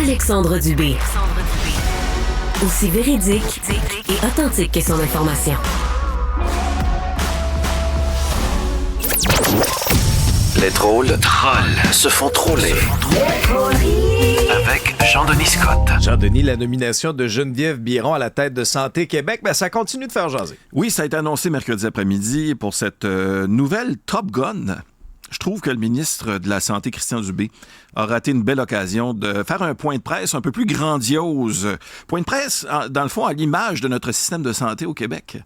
Alexandre Dubé. Aussi véridique et authentique que son information. Les drôles se font troller. Avec Jean-Denis Scott. Jean-Denis, la nomination de Geneviève Biron à la tête de Santé Québec, ça continue de faire jaser. Oui, ça a été annoncé mercredi après-midi pour cette nouvelle Top Gun. Je trouve que le ministre de la Santé, Christian Dubé, a raté une belle occasion de faire un point de presse un peu plus grandiose. Point de presse, dans le fond, à l'image de notre système de santé au Québec.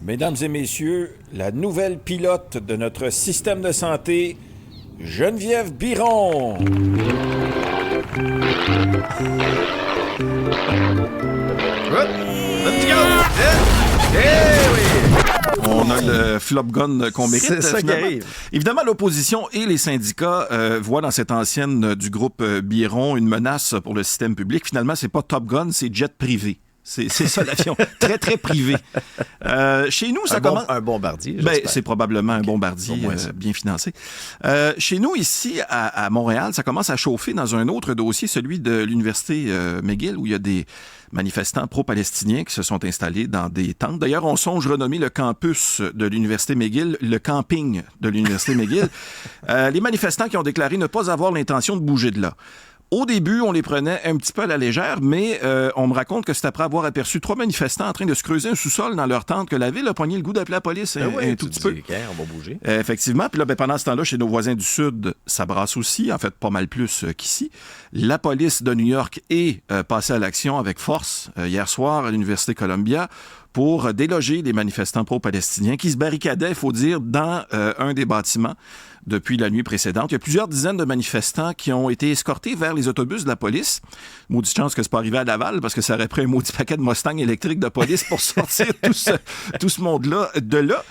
Mesdames et messieurs, la nouvelle pilote de notre système de santé, Geneviève Biron. Let's go! On a le flop gun qu'on mérite. C'est ça finalement. qui arrive. Évidemment, l'opposition et les syndicats voient dans cette ancienne du groupe Biron une menace pour le système public. Finalement, c'est pas Top Gun, c'est jet privé. C'est ça l'avion, très très privé. Chez nous, ça commence. Un bombardier. C'est probablement un bombardier bien financé. Chez nous, ici, à Montréal, ça commence à chauffer dans un autre dossier, celui de l'Université McGill, où il y a des manifestants pro-palestiniens qui se sont installés dans des tentes. D'ailleurs, on songe renommer le campus de l'Université McGill le camping de l'Université McGill. Les manifestants qui ont déclaré ne pas avoir l'intention de bouger de là. Au début, on les prenait un petit peu à la légère, mais on me raconte que c'est après avoir aperçu 3 manifestants en train de se creuser un sous-sol dans leur tente que la ville a pogné le goût d'appeler la police un tout petit peu. On va bouger. Effectivement. Puis là, pendant ce temps-là, chez nos voisins du Sud, ça brasse aussi, en fait pas mal plus qu'ici. La police de New York est passée à l'action avec force hier soir à l'Université Columbia pour déloger les manifestants pro-palestiniens qui se barricadaient, il faut dire, dans un des bâtiments depuis la nuit précédente. Il y a plusieurs dizaines de manifestants qui ont été escortés vers les autobus de la police. Maudite chance que c'est pas arrivé à Laval, parce que ça aurait pris un maudit paquet de Mustang électriques de police pour sortir tout ce monde-là de là.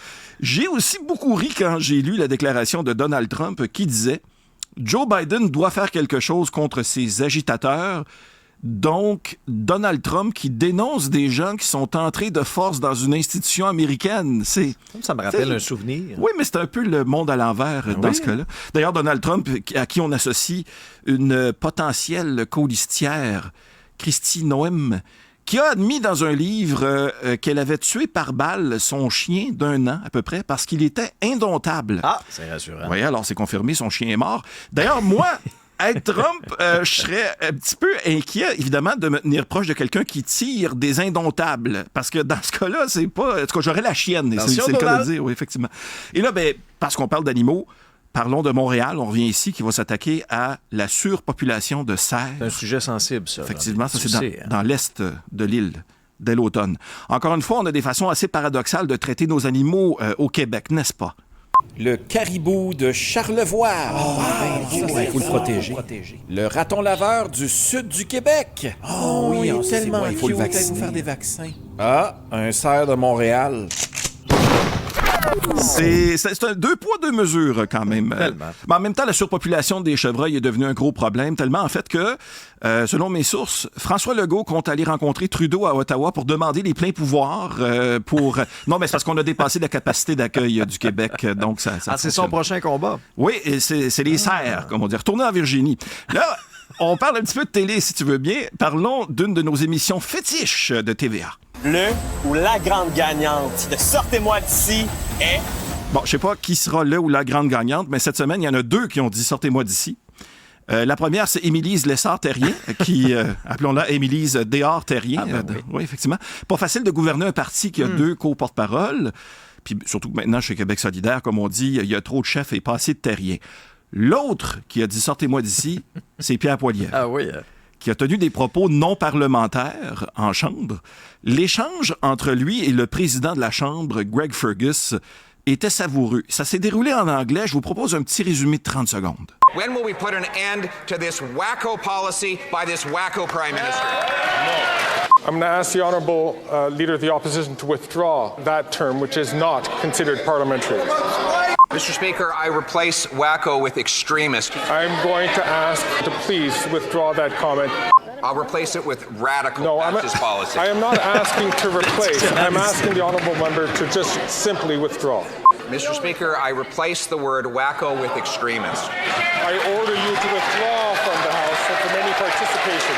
J'ai aussi beaucoup ri quand j'ai lu la déclaration de Donald Trump qui disait « Joe Biden doit faire quelque chose contre ces agitateurs ». Donc, Donald Trump qui dénonce des gens qui sont entrés de force dans une institution américaine. Ça me rappelle un souvenir. Oui, mais c'est un peu le monde à l'envers dans ce cas-là. D'ailleurs, Donald Trump, à qui on associe une potentielle colistière, Kristi Noem, qui a admis dans un livre qu'elle avait tué par balle son chien d'1 an à peu près parce qu'il était indomptable. Ah, c'est rassurant. Oui, alors c'est confirmé, son chien est mort. D'ailleurs, moi... Être Trump, je serais un petit peu inquiet, évidemment, de me tenir proche de quelqu'un qui tire des indomptables. Parce que dans ce cas-là, c'est pas... En tout cas, j'aurais la chienne. C'est le cas de dire, oui, effectivement. Et là, parce qu'on parle d'animaux, parlons de Montréal. On revient ici, qui va s'attaquer à la surpopulation de cerfs. C'est un sujet sensible, ça. Effectivement, ça, c'est dans l'est de l'île dès l'automne. Encore une fois, on a des façons assez paradoxales de traiter nos animaux au Québec, n'est-ce pas? Le caribou de Charlevoix. Il faut le protéger. Le raton laveur du sud du Québec. Oui, il est tellement il faut le cute, vacciner. allez-vous faire des vaccins. Ah, un cerf de Montréal. C'est un 2 poids, 2 mesures quand même. Tellement. Mais en même temps, la surpopulation des chevreuils est devenue un gros problème, tellement en fait que, selon mes sources, François Legault compte aller rencontrer Trudeau à Ottawa pour demander les pleins pouvoirs pour... Non, mais c'est parce qu'on a dépassé la capacité d'accueil du Québec, donc ça c'est son prochain combat. Oui, et c'est les cerfs, comme on dit. Retourner en Virginie. Là, on parle un petit peu de télé, si tu veux bien. Parlons d'une de nos émissions fétiches de TVA. Le ou la grande gagnante de Sortez-moi d'ici est... Bon, je sais pas qui sera le ou la grande gagnante, mais cette semaine, il y en a 2 qui ont dit « Sortez-moi d'ici ». La première, c'est Émilise Lessard-Terrien, qui, appelons-la Émilise Déard-Terrien. Oui, effectivement. Pas facile de gouverner un parti qui a 2 co-porte-parole. Puis surtout que maintenant, chez Québec solidaire, comme on dit, il y a trop de chefs et pas assez de terriens. L'autre qui a dit « Sortez-moi d'ici », c'est Pierre Poilievre. Ah oui, qui a tenu des propos non parlementaires en Chambre. L'échange entre lui et le président de la Chambre, Greg Fergus, était savoureux. Ça s'est déroulé en anglais. Je vous propose un petit résumé de 30 secondes. When will we put an end to this wacko policy by this wacko Prime Minister? I'm going to ask the Honourable Leader of the Opposition to withdraw that term, which is not considered parliamentary. Mr. Speaker, I replace wacko with extremist. I'm going to ask to please withdraw that comment. I'll replace it with radical. No, That's his policy. I am not asking to replace. I'm asking the Honourable Member to just simply withdraw. Mr. Speaker, I replace the word wacko with extremist. I order you to withdraw from the House and from any participation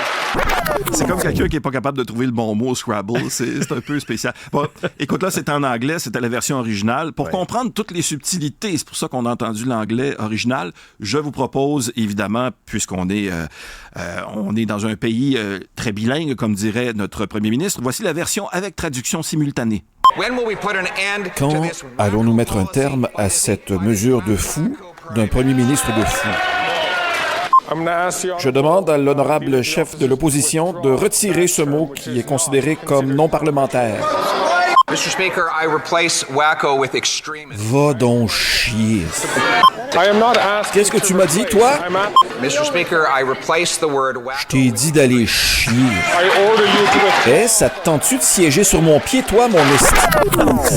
C'est comme quelqu'un qui n'est pas capable de trouver le bon mot au Scrabble. C'est un peu spécial. Bon, écoute, là, c'est en anglais, c'était la version originale. Pour comprendre toutes les subtilités, c'est pour ça qu'on a entendu l'anglais original, je vous propose, évidemment, puisqu'on est, on est dans un pays très bilingue, comme dirait notre premier ministre, voici la version avec traduction simultanée. Quand allons-nous mettre un terme à cette mesure de fou d'un premier ministre de fou? Je demande à l'honorable chef de l'opposition de retirer ce mot qui est considéré comme non parlementaire. Mr. Speaker, I replace wacko with extremist. Va donc chier. Qu'est-ce que tu m'as dit, toi? Mr. Speaker, I replace the word wacko. Je t'ai dit d'aller chier. Ça te tente-tu de siéger sur mon pied, toi, mon esti?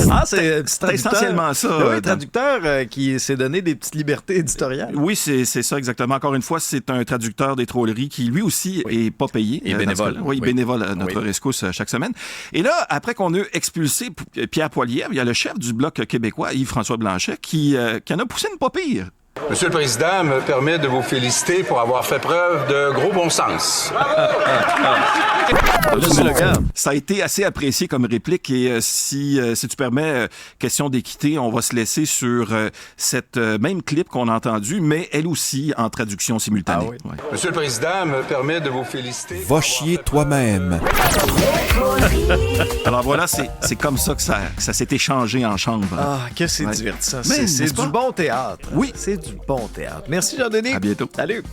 Ah, c'est essentiellement ça. Oui, traducteur qui s'est donné des petites libertés éditoriales. Oui, c'est ça exactement. Encore une fois, c'est un traducteur des trolleries qui, lui aussi, est pas payé. Et bénévole. Oui, bénévole à notre rescousse chaque semaine. Et là, après qu'on a expulsé Pierre Poilievre, il y a le chef du Bloc québécois, Yves-François Blanchet, qui en a poussé une pas pire. Monsieur le Président me permet de vous féliciter pour avoir fait preuve de gros bon sens. Ça a été assez apprécié comme réplique et si tu permets, question d'équité, on va se laisser sur cette même clip qu'on a entendue, mais elle aussi en traduction simultanée. Ah oui. Ouais. Monsieur le Président me permet de vous féliciter. Va chier toi-même. Alors voilà, c'est comme ça que ça s'est échangé en chambre. Ah, que c'est divertissant. Mais, C'est du bon théâtre. Oui. C'est du bon théâtre. Merci, Jean-Denis. À bientôt. Salut.